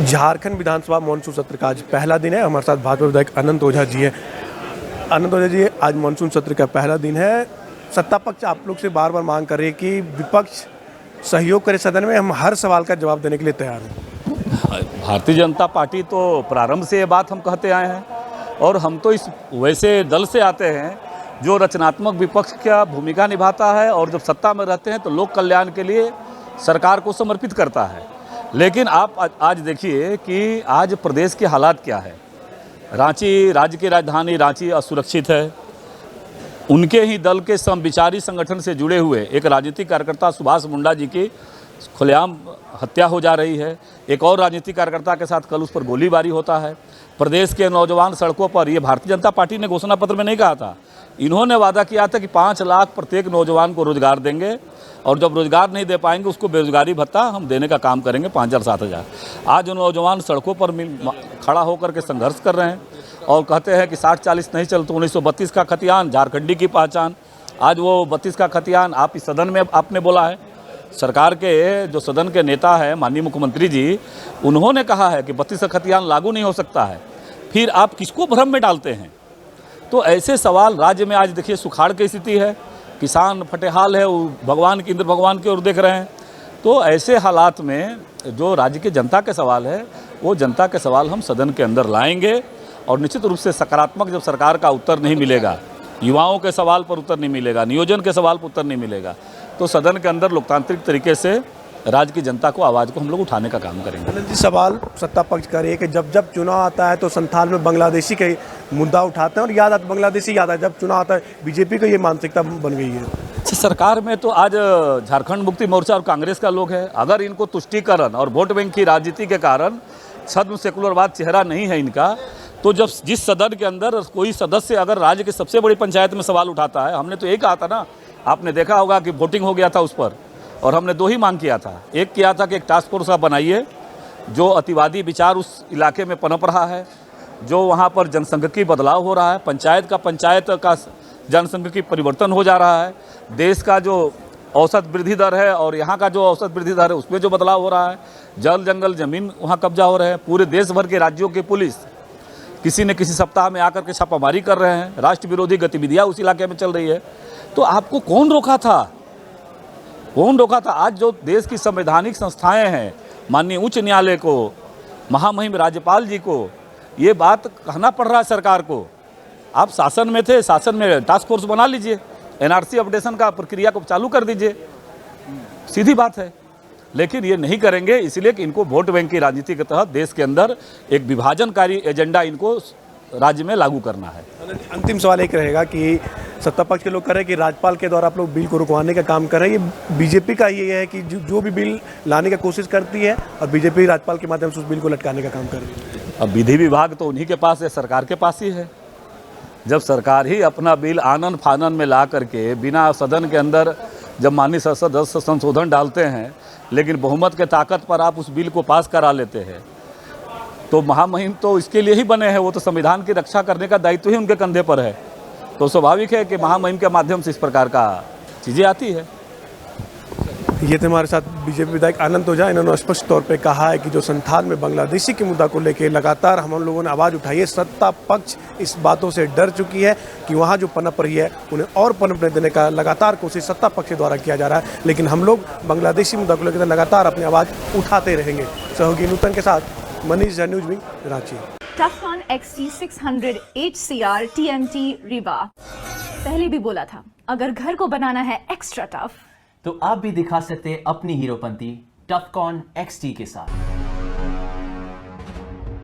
झारखंड विधानसभा monsoon सत्र का आज पहला दिन है। हमारे साथ भाजपा विधायक अनंत ओझा जी है। अनंत ओझा जी, आज मानसून सत्र का पहला दिन है। सत्ता पक्ष आप लोग से बार बार मांग कर रही है कि विपक्ष सहयोग करे सदन में, हम हर सवाल का जवाब देने के लिए तैयार हैं। भारतीय जनता पार्टी तो प्रारंभ से ये बात हम कहते आए हैं और हम तो इस वैसे दल से आते हैं जो रचनात्मक विपक्ष का भूमिका निभाता है और जब सत्ता में रहते हैं तो लोक कल्याण के लिए सरकार को समर्पित करता है। लेकिन आप आज देखिए कि आज प्रदेश के हालात क्या है। रांची, राज्य की राजधानी रांची असुरक्षित है। उनके ही दल के समविचारी संगठन से जुड़े हुए एक राजनीतिक कार्यकर्ता सुभाष मुंडा जी की खुलेआम हत्या हो जा रही है। एक और राजनीतिक कार्यकर्ता के साथ कल उस पर गोलीबारी होता है। प्रदेश के नौजवान सड़कों पर, ये भारतीय जनता पार्टी ने घोषणा पत्र में नहीं कहा था, इन्होंने वादा किया था कि 5 लाख प्रत्येक नौजवान को रोजगार देंगे और जब रोजगार नहीं दे पाएंगे उसको बेरोजगारी भत्ता हम देने का काम करेंगे 5,000-7,000। आज नौजवान सड़कों पर खड़ा होकर के संघर्ष कर रहे हैं और कहते हैं कि 60-40 नहीं चल तो 1932 का खतियान झारखंडी की पहचान। आज वो 32 का खतियान आप इस सदन में आपने बोला है। सरकार के जो सदन के नेता है माननीय मुख्यमंत्री जी, उन्होंने कहा है कि 32 का खतियान लागू नहीं हो सकता है। फिर आप किसको भ्रम में डालते हैं? तो ऐसे सवाल राज्य में आज देखिए सुखाड़ की स्थिति है, किसान फटेहाल है, वो भगवान की इंद्र भगवान की ओर देख रहे हैं। तो ऐसे हालात में जो राज्य की जनता के सवाल है वो जनता के सवाल हम सदन के अंदर लाएंगे और निश्चित रूप से सकारात्मक जब सरकार का उत्तर नहीं मिलेगा, युवाओं के सवाल पर उत्तर नहीं मिलेगा, नियोजन के सवाल पर उत्तर नहीं मिलेगा, तो सदन के अंदर लोकतांत्रिक तरीके से राज्य की जनता को आवाज़ को हम लोग उठाने का काम करेंगे। अनंत जी, सवाल सत्ता पक्ष कर रही है कि जब जब चुनाव आता है तो संथाल में बांग्लादेशी के मुद्दा उठाते हैं और याद आता बांग्लादेशी याद आता है। जब चुनाव आता है बीजेपी की ये मानसिकता बन गई है। सरकार में तो आज झारखंड मुक्ति मोर्चा और कांग्रेस का लोग है। अगर इनको तुष्टीकरण और वोट बैंक की राजनीति के कारण छद्म सेकुलरवाद चेहरा नहीं है इनका, तो जब जिस सदन के अंदर कोई सदस्य अगर राज्य की सबसे बड़ी पंचायत में सवाल उठाता है, हमने तो एक कहा था ना, आपने देखा होगा कि वोटिंग हो गया था उस पर और हमने 2 ही मांग किया था। एक किया था कि एक टास्क फोर्स आप बनाइए, जो अतिवादी विचार उस इलाके में पनप रहा है, जो वहाँ पर जनसंख्यिकी बदलाव हो रहा है, पंचायत का जनसंख्यिकी परिवर्तन हो जा रहा है, देश का जो औसत वृद्धि दर है और यहाँ का जो औसत वृद्धि दर है उसमें जो बदलाव हो रहा है, जल जंगल जमीन वहाँ कब्जा हो रहे हैं। पूरे देश भर के राज्यों की पुलिस किसी न किसी सप्ताह में आकर के छापामारी कर रहे हैं, राष्ट्र विरोधी गतिविधियाँ उस इलाके में चल रही है। तो आपको कौन रोका था? कौन रोका था? आज जो देश की संवैधानिक संस्थाएं हैं, माननीय उच्च न्यायालय को, महामहिम राज्यपाल जी को ये बात कहना पड़ रहा है सरकार को। आप शासन में थे, शासन में टास्क फोर्स बना लीजिए, एनआरसी अपडेशन का प्रक्रिया को चालू कर दीजिए, सीधी बात है। लेकिन ये नहीं करेंगे, इसलिए कि इनको वोट बैंक की राजनीति के तहत देश के अंदर एक विभाजनकारी एजेंडा इनको राज्य में लागू करना है। अंतिम सवाल एक रहेगा कि सत्ता पक्ष के लोग कह रहे हैं कि राज्यपाल के द्वारा आप लोग बिल को रुकवाने का काम कर रहे हैं। ये बीजेपी का ये है कि जो भी बिल लाने की कोशिश करती है और बीजेपी राज्यपाल के माध्यम से उस बिल को लटकाने का काम कर रही है। अब विधि विभाग तो उन्हीं के पास है, सरकार के पास ही है। जब सरकार ही अपना बिल आनन फानन में ला करके बिना सदन के अंदर जब माननीय सदस्य संशोधन डालते हैं, लेकिन बहुमत के ताकत पर आप उस बिल को पास करा लेते हैं, तो महामहिम तो इसके लिए ही बने हैं। वो तो संविधान की रक्षा करने का दायित्व ही उनके कंधे पर है। तो स्वाभाविक है कि महामहिम के माध्यम से इस प्रकार का चीज़ें आती है। ये थे हमारे साथ बीजेपी विधायक अनंत ओझा। इन्होंने स्पष्ट तौर पे कहा है कि जो संथाल में बांग्लादेशी के मुद्दा को लेकर लगातार हम लोगों ने आवाज़ उठाई है। सत्ता पक्ष इस बातों से डर चुकी है कि वहाँ जो पनप रही है उन्हें और पनपने देने का लगातार कोशिश सत्ता पक्ष द्वारा किया जा रहा है। लेकिन हम लोग बांग्लादेशी मुद्दा को लेकर लगातार अपनी आवाज़ उठाते रहेंगे। सहयोगी नूतन के साथ Manish, news wing, Ranchi. टफकॉन XT 600 HCR TMT Riva. पहले भी बोला था, अगर घर को बनाना है एक्स्ट्रा टफ, तो आप भी दिखा सकते अपनी हीरोपंती टफकॉन XT के साथ।